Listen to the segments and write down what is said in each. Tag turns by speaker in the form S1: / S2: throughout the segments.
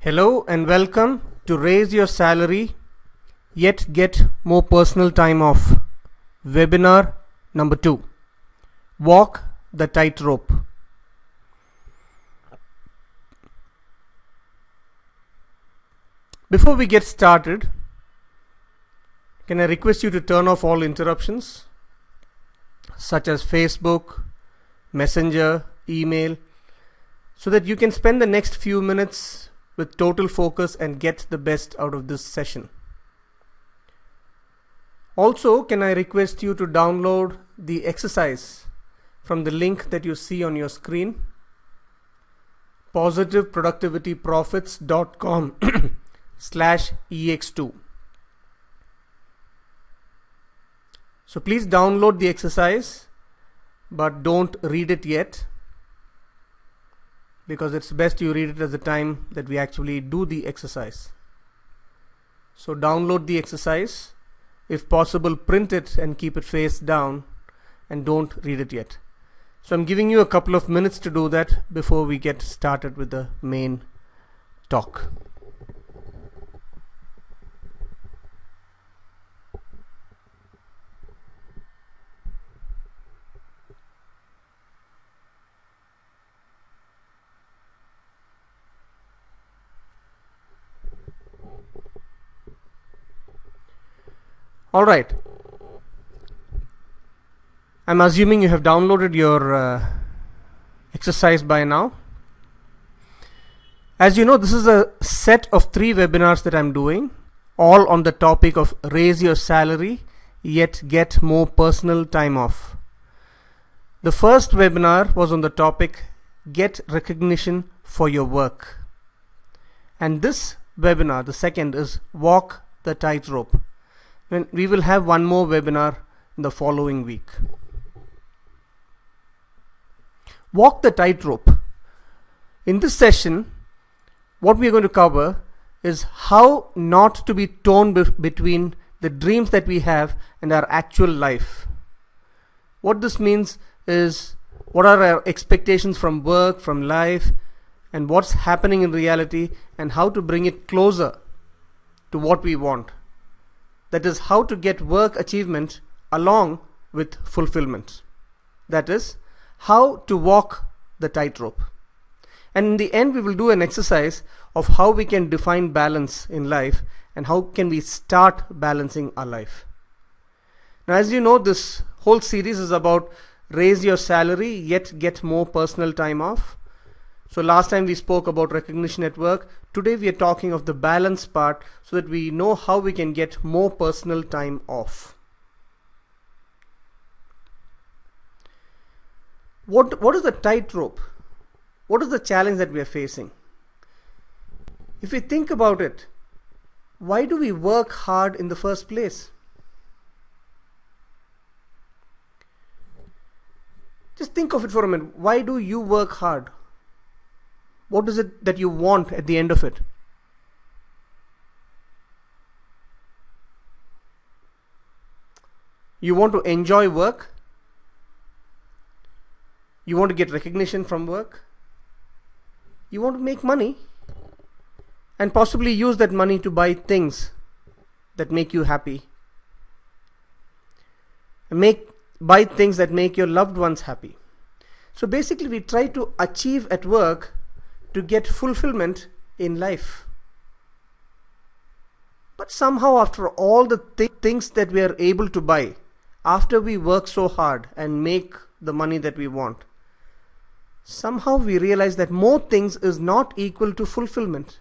S1: Hello and welcome to Raise Your Salary Yet Get More Personal Time Off, webinar number 2, Walk the Tightrope. Before we get started, can I request you to turn off all interruptions such as Facebook, Messenger, email, so that you can spend the next few minutes with total focus and get the best out of this session. Also, can I request you to download the exercise from the link that you see on your screen, positiveproductivityprofits.com/ex2. So please download the exercise, but don't read it yet, because it's best you read it at the time that we actually do the exercise. So download the exercise, if possible print it and keep it face down, and don't read it yet. So I'm giving you a couple of minutes to do that before we get started with the main talk. Alright, I'm assuming you have downloaded your exercise by now. As you know, this is a set of 3 webinars that I'm doing, all on the topic of raise your salary yet get more personal time off. The first webinar was on the topic get recognition for your work. And this webinar, the second, is walk the tightrope. When we will have one more webinar in the following week. Walk the tightrope. In this session, what we are going to cover is how not to be torn between the dreams that we have and our actual life. What this means is, what are our expectations from work, from life, and what's happening in reality, and how to bring it closer to what we want. That is, how to get work achievement along with fulfillment. That is, how to walk the tightrope. And in the end, we will do an exercise of how we can define balance in life and how can we start balancing our life. Now, as you know, this whole series is about raise your salary yet get more personal time off. So last time we spoke about recognition at work. Today we are talking of the balance part, so that we know how we can get more personal time off. What is the tightrope? What is the challenge that we are facing? If we think about it, why do we work hard in the first place? Just think of it for a minute. Why do you work hard? What is it that you want at the end of it? You want to enjoy work? You want to get recognition from work? You want to make money and possibly use that money to buy things that make you happy. Buy things that make your loved ones happy. So basically we try to achieve at work to get fulfillment in life. But somehow, after all the things that we are able to buy, after we work so hard and make the money that we want, somehow we realize that more things is not equal to fulfillment.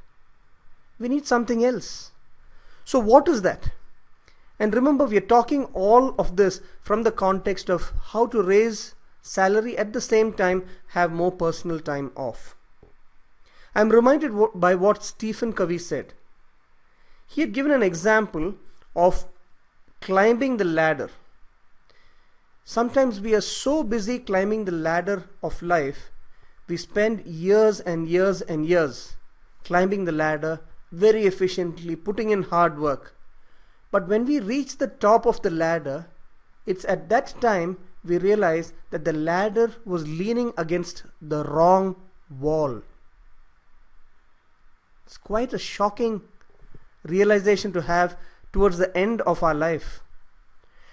S1: We need something else. So what is that? And remember, we are talking all of this from the context of how to raise salary at the same time have more personal time off. I'm reminded by what Stephen Covey said. He had given an example of climbing the ladder. Sometimes we are so busy climbing the ladder of life, we spend years and years and years climbing the ladder very efficiently, putting in hard work. But when we reach the top of the ladder, it's at that time we realize that the ladder was leaning against the wrong wall. It's quite a shocking realization to have towards the end of our life.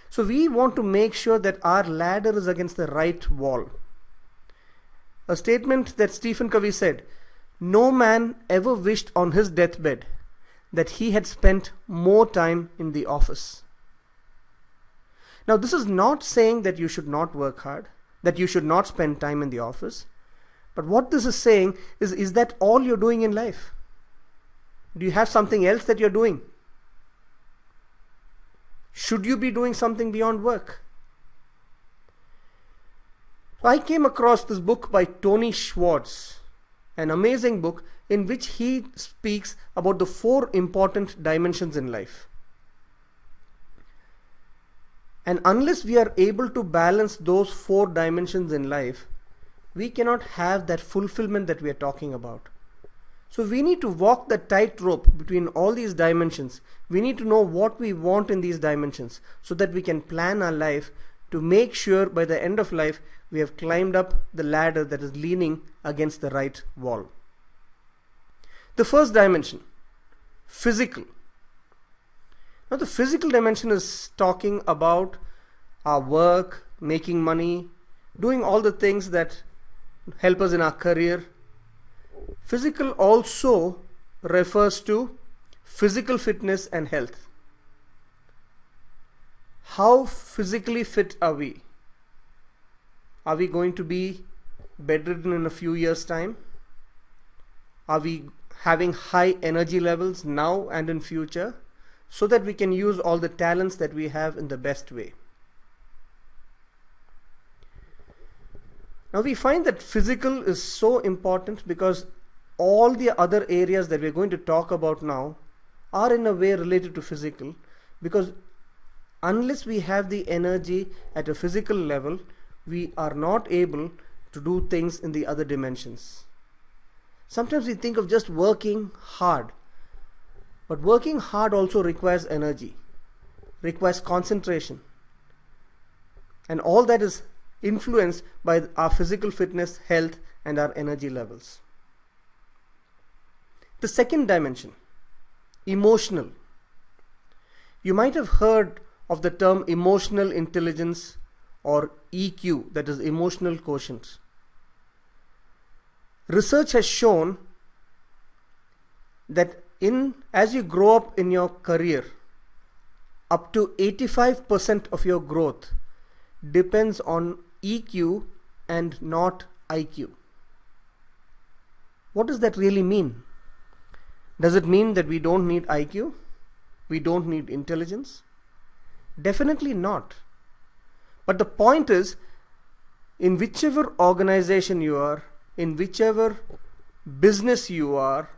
S1: So we want to make sure that our ladder is against the right wall. A statement that Stephen Covey said, "No man ever wished on his deathbed that he had spent more time in the office." Now, this is not saying that you should not work hard, that you should not spend time in the office. But what this is saying is that all you're doing in life? Do you have something else that you're doing? Should you be doing something beyond work? I came across this book by Tony Schwartz, an amazing book in which he speaks about the 4 important dimensions in life. And unless we are able to balance those 4 dimensions in life, we cannot have that fulfillment that we are talking about. So we need to walk the tightrope between all these dimensions. We need to know what we want in these dimensions so that we can plan our life to make sure by the end of life we have climbed up the ladder that is leaning against the right wall. The first dimension, physical. Now the physical dimension is talking about our work, making money, doing all the things that help us in our career. Physical also refers to physical fitness and health. How physically fit are we? Are we going to be bedridden in a few years' time? Are we having high energy levels now and in future so that we can use all the talents that we have in the best way? Now we find that physical is so important because all the other areas that we're going to talk about now are in a way related to physical, because unless we have the energy at a physical level, we are not able to do things in the other dimensions. Sometimes we think of just working hard, but working hard also requires energy, requires concentration, and all that is influenced by our physical fitness, health, and our energy levels. The second dimension, emotional. You might have heard of the term emotional intelligence or EQ, that is emotional quotient. Research has shown that as you grow up in your career, up to 85% of your growth depends on EQ and not IQ. What does that really mean? Does it mean that we don't need IQ? We don't need intelligence? Definitely not. But the point is, in whichever organization you are, in whichever business you are,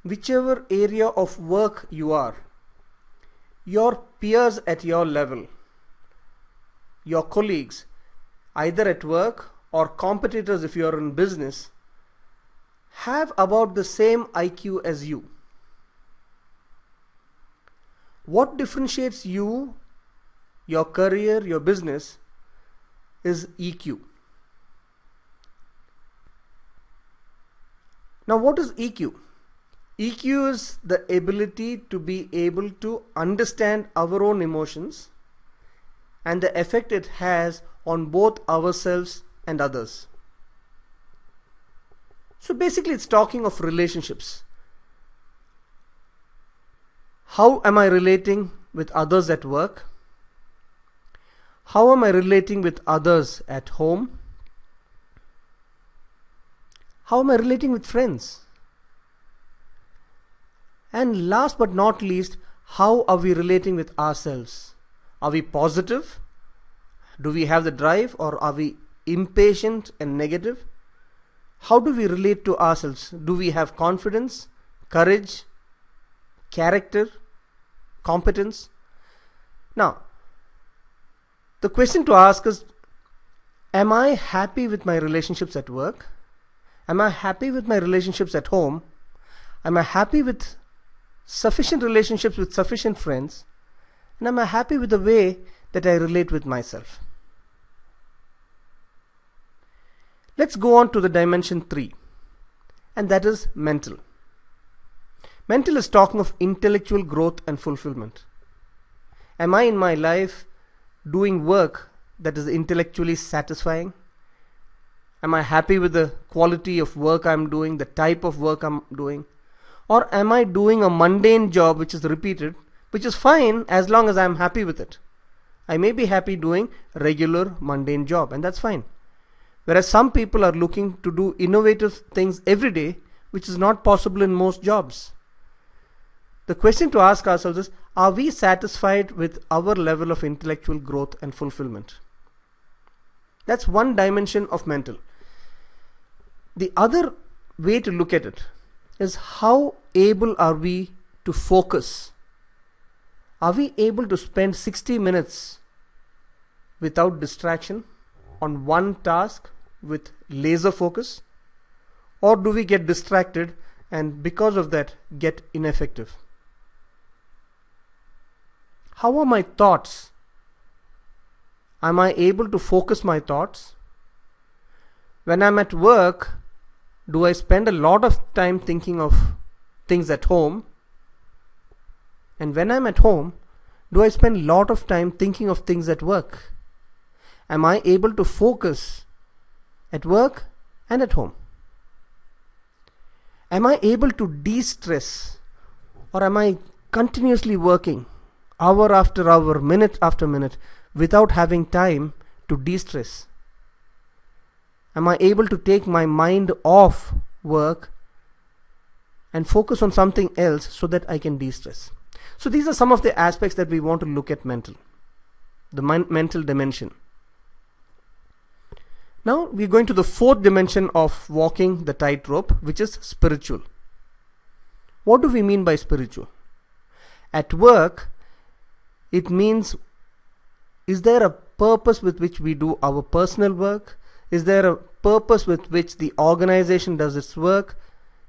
S1: whichever area of work you are, your peers at your level, your colleagues, either at work or competitors if you are in business, have about the same IQ as you. What differentiates you, your career, your business, is EQ. Now, what is EQ? EQ is the ability to be able to understand our own emotions and the effect it has on both ourselves and others. So basically it's talking of relationships. How am I relating with others at work? How am I relating with others at home? How am I relating with friends? And last but not least, how are we relating with ourselves? Are we positive? Do we have the drive, or are we impatient and negative? How do we relate to ourselves? Do we have confidence, courage, character, competence? Now, the question to ask is, am I happy with my relationships at work? Am I happy with my relationships at home? Am I happy with sufficient relationships with sufficient friends? And am I happy with the way that I relate with myself? Let's go on to the dimension 3, and that is mental. Mental is talking of intellectual growth and fulfillment. Am I in my life doing work that is intellectually satisfying? Am I happy with the quality of work I'm doing, the type of work I'm doing? Or am I doing a mundane job which is repeated, which is fine as long as I'm happy with it? I may be happy doing a regular mundane job, and that's fine. Whereas some people are looking to do innovative things every day, which is not possible in most jobs. The question to ask ourselves is, are we satisfied with our level of intellectual growth and fulfillment? That's one dimension of mental. The other way to look at it is, how able are we to focus? Are we able to spend 60 minutes without distraction on one task with laser focus? Or do we get distracted and because of that get ineffective? How are my thoughts? Am I able to focus my thoughts? When I'm at work, do I spend a lot of time thinking of things at home? And when I'm at home, do I spend a lot of time thinking of things at work? Am I able to focus at work and at home? Am I able to de-stress, or am I continuously working hour after hour, minute after minute without having time to de-stress? Am I able to take my mind off work and focus on something else so that I can de-stress? So these are some of the aspects that we want to look at mental, the mental dimension. Now we're going to the fourth dimension of walking the tightrope, which is spiritual. What do we mean by spiritual? At work, it means, is there a purpose with which we do our personal work? Is there a purpose with which the organization does its work?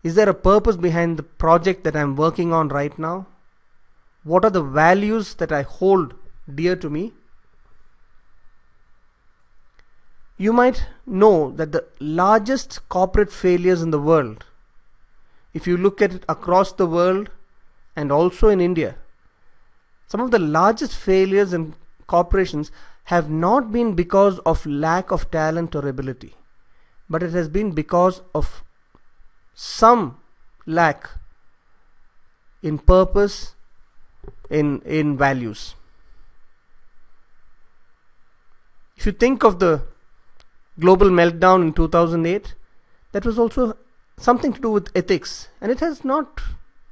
S1: Is there a purpose behind the project that I'm working on right now? What are the values that I hold dear to me? You might know that the largest corporate failures in the world, if you look at it across the world and also in India, some of the largest failures in corporations have not been because of lack of talent or ability, but it has been because of some lack in purpose, in values. If you think of the global meltdown in 2008, that was also something to do with ethics, and it has not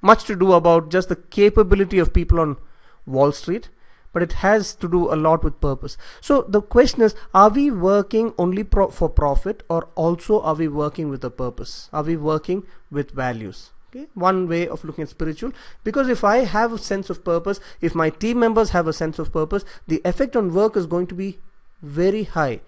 S1: much to do about just the capability of people on Wall Street, but it has to do a lot with purpose. So the question is, are we working only for profit, or also are we working with a purpose? Are we working with values? Okay, one way of looking at spiritual, because if I have a sense of purpose, if my team members have a sense of purpose, the effect on work is going to be very high.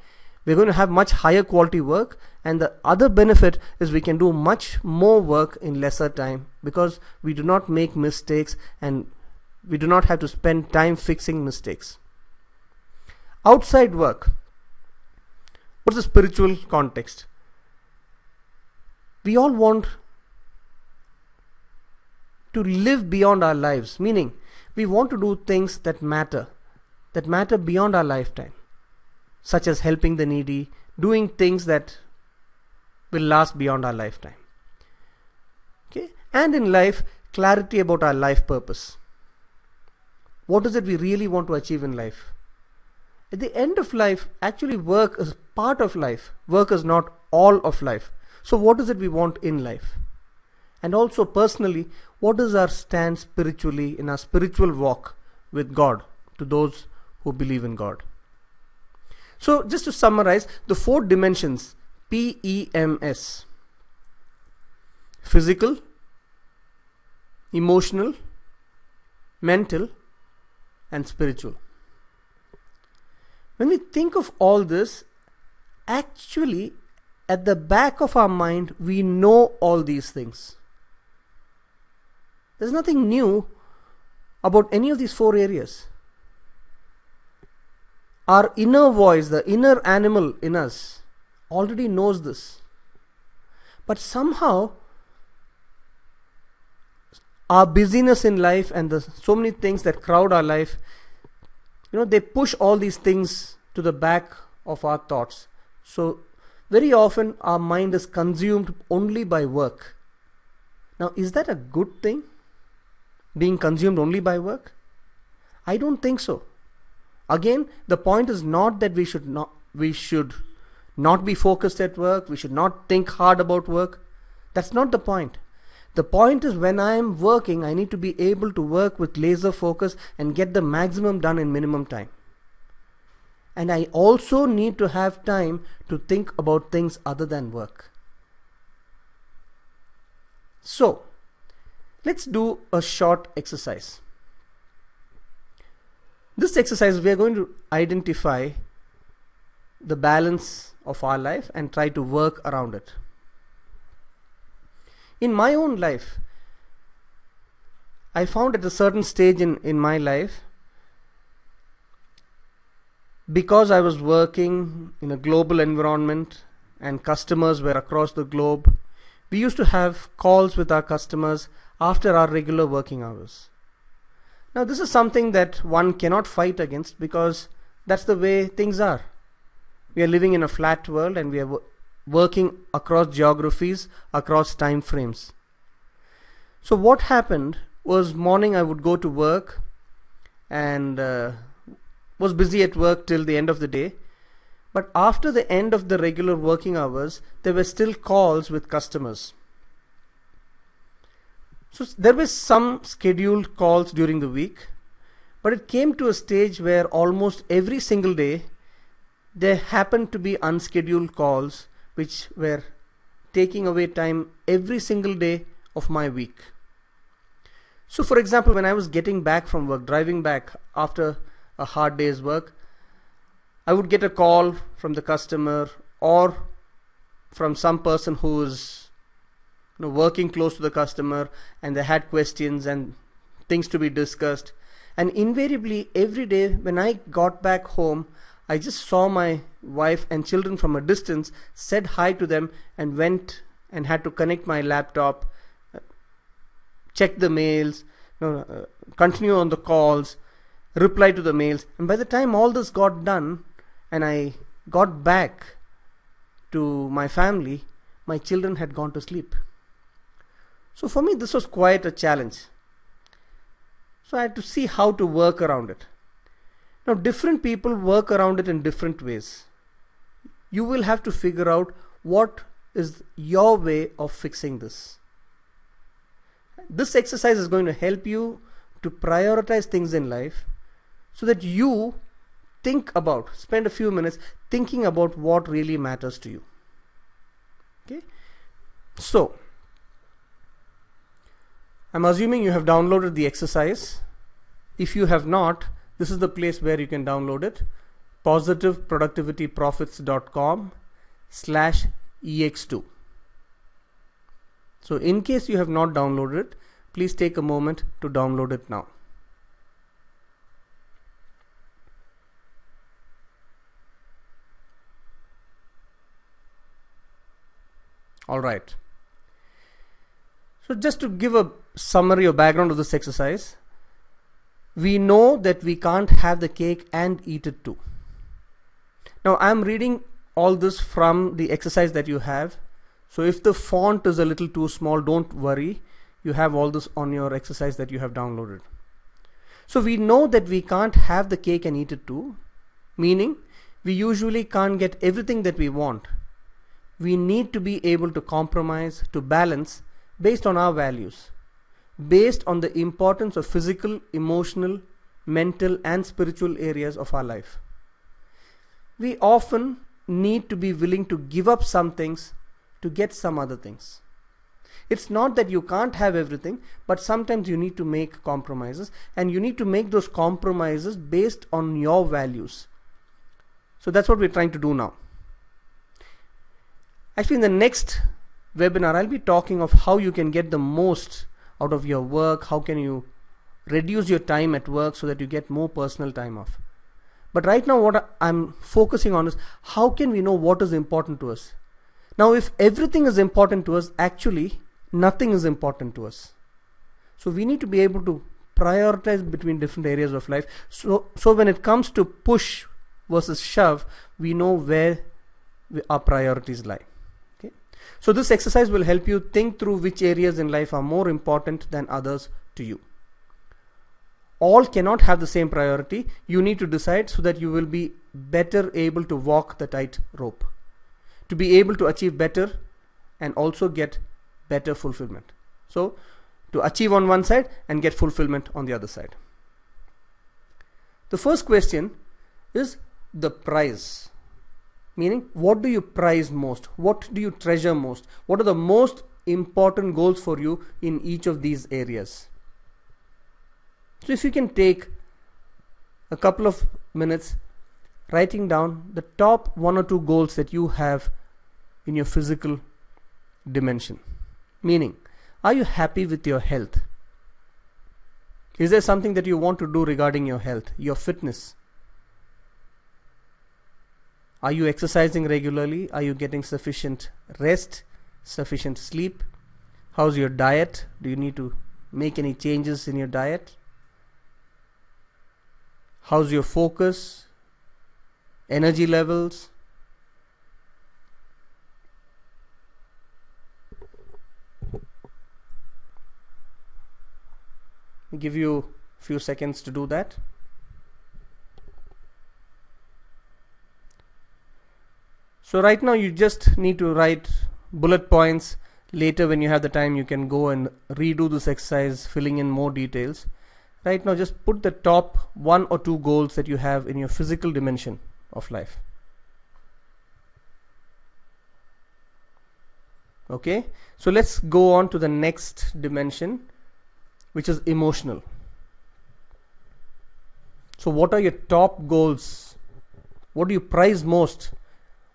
S1: We're going to have much higher quality work, and the other benefit is we can do much more work in lesser time, because we do not make mistakes and we do not have to spend time fixing mistakes. Outside work, what's the spiritual context? We all want to live beyond our lives, meaning we want to do things that matter beyond our lifetime, such as helping the needy, doing things that will last beyond our lifetime. Okay? And in life, clarity about our life purpose. What is it we really want to achieve in life? At the end of life, actually work is part of life. Work is not all of life. So what is it we want in life? And also personally, what is our stand spiritually in our spiritual walk with God, to those who believe in God? So just to summarize, the four dimensions, PEMS: physical, emotional, mental, and spiritual. When we think of all this, actually at the back of our mind we know all these things. There's nothing new about any of these four areas. Our inner voice, the inner animal in us, already knows this. But somehow our busyness in life and the so many things that crowd our life, they push all these things to the back of our thoughts. So very often our mind is consumed only by work. Now, is that a good thing? Being consumed only by work? I don't think so. Again, the point is not that we should not be focused at work, we should not think hard about work. That's not the point. The point is, when I am working, I need to be able to work with laser focus and get the maximum done in minimum time. And I also need to have time to think about things other than work. So, let's do a short exercise. This exercise, we are going to identify the balance of our life and try to work around it. In my own life, I found at a certain stage in my life, because I was working in a global environment and customers were across the globe, we used to have calls with our customers after our regular working hours. Now, this is something that one cannot fight against because that's the way things are. We are living in a flat world and we are working across geographies, across time frames. So what happened was, morning I would go to work and was busy at work till the end of the day. But after the end of the regular working hours, there were still calls with customers. So there were some scheduled calls during the week, but it came to a stage where almost every single day there happened to be unscheduled calls which were taking away time every single day of my week. So for example, when I was getting back from work, driving back after a hard day's work, I would get a call from the customer or from some person who is working close to the customer, and they had questions and things to be discussed. And invariably every day when I got back home, I just saw my wife and children from a distance, said hi to them, and went and had to connect my laptop, check the mails, continue on the calls, reply to the mails. And by the time all this got done and I got back to my family, my children had gone to sleep. So for me, this was quite a challenge. So I had to see how to work around it. Now, different people work around it in different ways. You will have to figure out what is your way of fixing this. This exercise is going to help you to prioritize things in life so that you spend a few minutes thinking about what really matters to you. Okay? So, I'm assuming you have downloaded the exercise. If you have not, this is the place where you can download it. positiveproductivityprofits.com/ex2. So in case you have not downloaded it, please take a moment to download it now. All right. So just to give a summary or background of this exercise, we know that we can't have the cake and eat it too. Now I'm reading all this from the exercise that you have. So if the font is a little too small, don't worry. You have all this on your exercise that you have downloaded. So we know that we can't have the cake and eat it too, meaning we usually can't get everything that we want. We need to be able to compromise, to balance based on our values, based on the importance of physical, emotional, mental and spiritual areas of our life. We often need to be willing to give up some things to get some other things. It's not that you can't have everything, but sometimes you need to make compromises, and you need to make those compromises based on your values. So that's what we're trying to do now. Actually, in the next webinar, I'll be talking of how you can get the most out of your work, how can you reduce your time at work so that you get more personal time off. But right now what I'm focusing on is how can we know what is important to us. Now if everything is important to us, actually nothing is important to us. So we need to be able to prioritize between different areas of life. So when it comes to push versus shove, we know where our priorities lie. Okay. So this exercise will help you think through which areas in life are more important than others to you. All cannot have the same priority. You need to decide so that you will be better able to walk the tight rope, to be able to achieve better and also get better fulfillment. So to achieve on one side and get fulfillment on the other side. The first question is the prize, meaning what do you prize most? What do you treasure most? What are the most important goals for you in each of these areas? So if you can take a couple of minutes writing down the top 1 or 2 goals that you have in your physical dimension. Meaning, are you happy with your health? Is there something that you want to do regarding your health, your fitness? Are you exercising regularly? Are you getting sufficient rest, sufficient sleep? How's your diet? Do you need to make any changes in your diet? How's your focus, energy levels? I'll give you a few seconds to do that. So right now you just need to write bullet points. Later when you have the time you can go and redo this exercise, filling in more details. Right now just put the top 1 or 2 goals that you have in your physical dimension of life. Okay, so let's go on to the next dimension, which is emotional. So what are your top goals? What do you prize most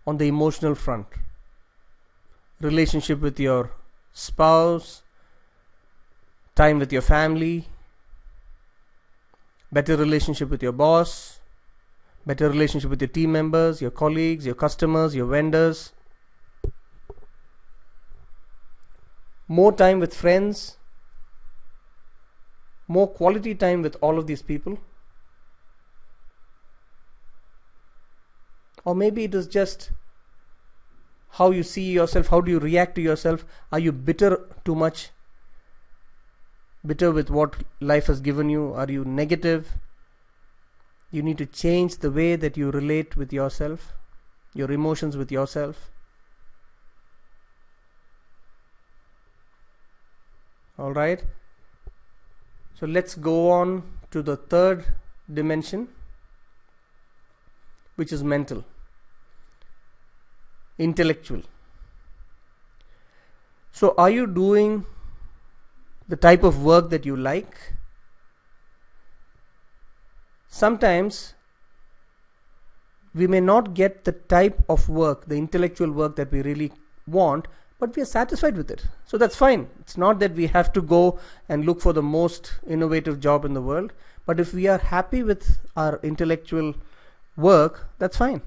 S1: on the emotional front? Relationship with your spouse, time with your family, better relationship with your boss, better relationship with your team members, your colleagues, your customers, your vendors, more time with friends, more quality time with all of these people. Or maybe it is just how you see yourself, how do you react to yourself? Are you bitter too much? Bitter with what life has given you? Are you negative? You need to change the way that you relate with yourself, your emotions with yourself. All right. So let's go on to the third dimension, which is mental, intellectual. So are you doing the type of work that you like? Sometimes we may not get the type of work, the intellectual work that we really want, but we are satisfied with it. So that's fine. It's not that we have to go and look for the most innovative job in the world, but if we are happy with our intellectual work, that's fine.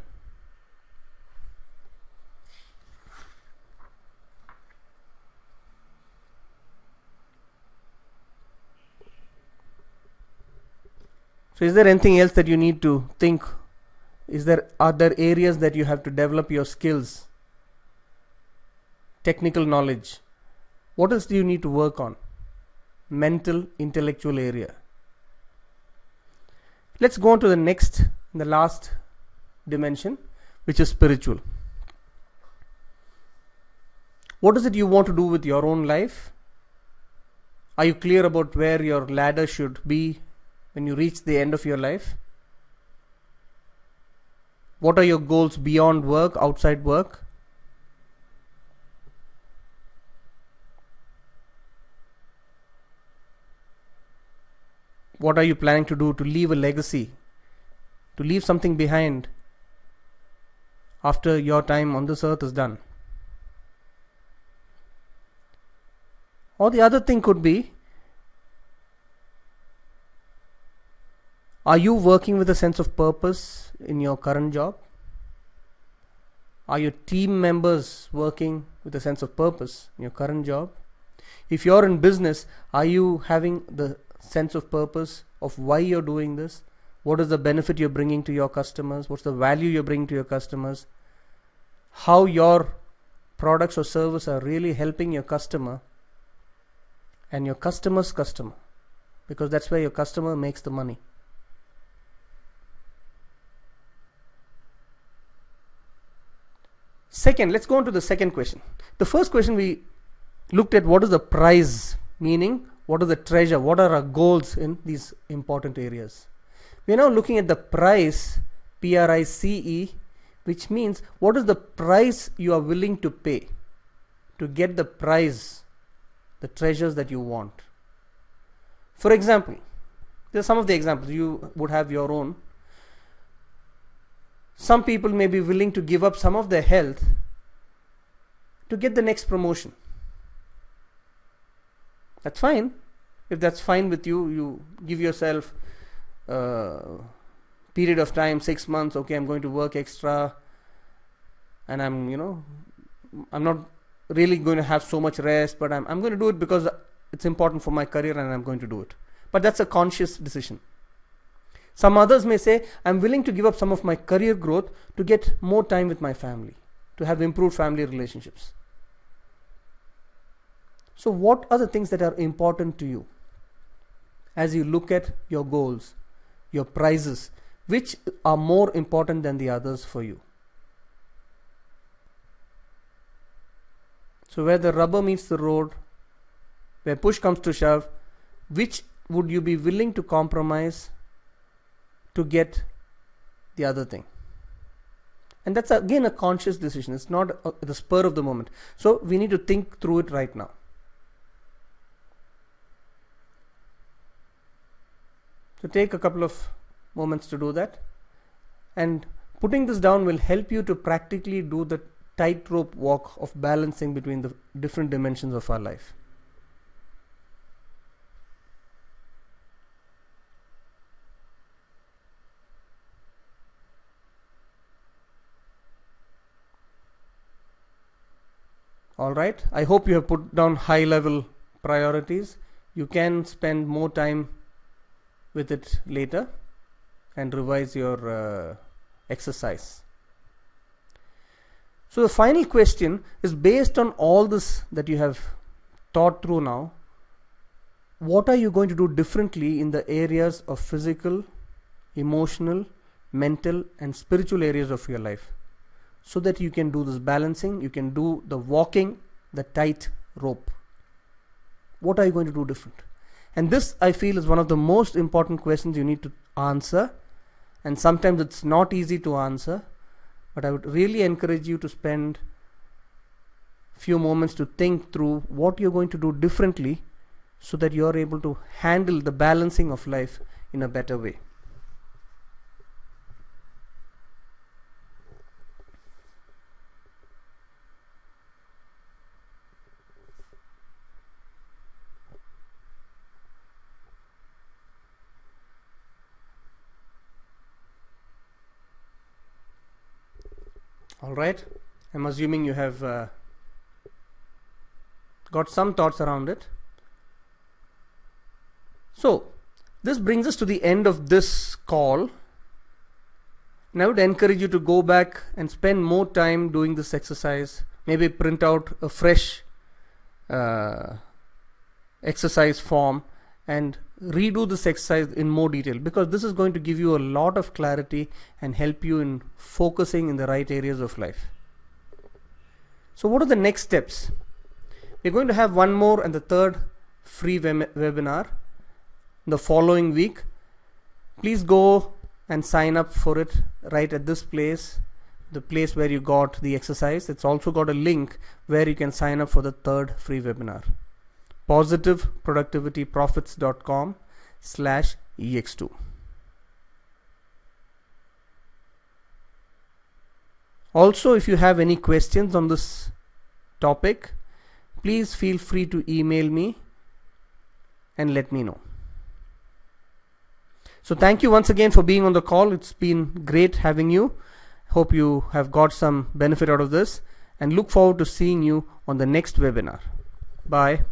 S1: So is there anything else that you need to think? Are there areas that you have to develop your skills, technical knowledge? What else do you need to work on? Mental, intellectual area. Let's go on to the next, the last dimension, which is spiritual. What is it you want to do with your own life? Are you clear about where your ladder should be when you reach the end of your life? What are your goals beyond work, outside work? What are you planning to do to leave a legacy, to leave something behind after your time on this earth is done? Or the other thing could be, are you working with a sense of purpose in your current job? Are your team members working with a sense of purpose in your current job? If you're in business, are you having the sense of purpose of why you're doing this? What is the benefit you're bringing to your customers? What's the value you're bringing to your customers? How your products or service are really helping your customer and your customer's customer, because that's where your customer makes the money. Second, let's go on to the second question. The first question we looked at, what is the prize, meaning what is the treasure, what are our goals in these important areas. We are now looking at the price, P-R-I-C-E, which means what is the price you are willing to pay to get the prize, the treasures that you want. For example, there are some of the examples, you would have your own. Some people may be willing to give up some of their health to get the next promotion. That's fine. If that's fine with you, you give yourself period of time, 6 months, okay, I'm going to work extra and I'm not really going to have so much rest, but I'm going to do it because it's important for my career and I'm going to do it. But that's a conscious decision. Some others may say, I'm willing to give up some of my career growth to get more time with my family, to have improved family relationships. So what are the things that are important to you as you look at your goals, your prizes, which are more important than the others for you? So where the rubber meets the road, where push comes to shove, which would you be willing to compromise to get the other thing? And that's again a conscious decision. It's not the spur of the moment. So we need to think through it right now. So take a couple of moments to do that. And putting this down will help you to practically do the tightrope walk of balancing between the different dimensions of our life. Alright, I hope you have put down high level priorities. You can spend more time with it later and revise your exercise. So the final question is, based on all this that you have thought through now, what are you going to do differently in the areas of physical, emotional, mental and spiritual areas of your life, so that you can do this balancing, you can do the walking, the tight rope? What are you going to do different? And this, I feel, is one of the most important questions you need to answer. And sometimes it's not easy to answer, but I would really encourage you to spend a few moments to think through what you're going to do differently so that you're able to handle the balancing of life in a better way. Alright, I'm assuming you have got some thoughts around it. So, this brings us to the end of this call. And I would encourage you to go back and spend more time doing this exercise. Maybe print out a fresh exercise form and redo this exercise in more detail, because this is going to give you a lot of clarity and help you in focusing in the right areas of life. So what are the next steps? We're going to have one more and the third free webinar the following week. Please go and sign up for it right at this place, the place where you got the exercise. It's also got a link where you can sign up for the third free webinar. positiveproductivityprofits.com/ex2. Also, if you have any questions on this topic, please feel free to email me and let me know. So thank you once again for being on the call. It's been great having you. Hope you have got some benefit out of this and look forward to seeing you on the next webinar. Bye.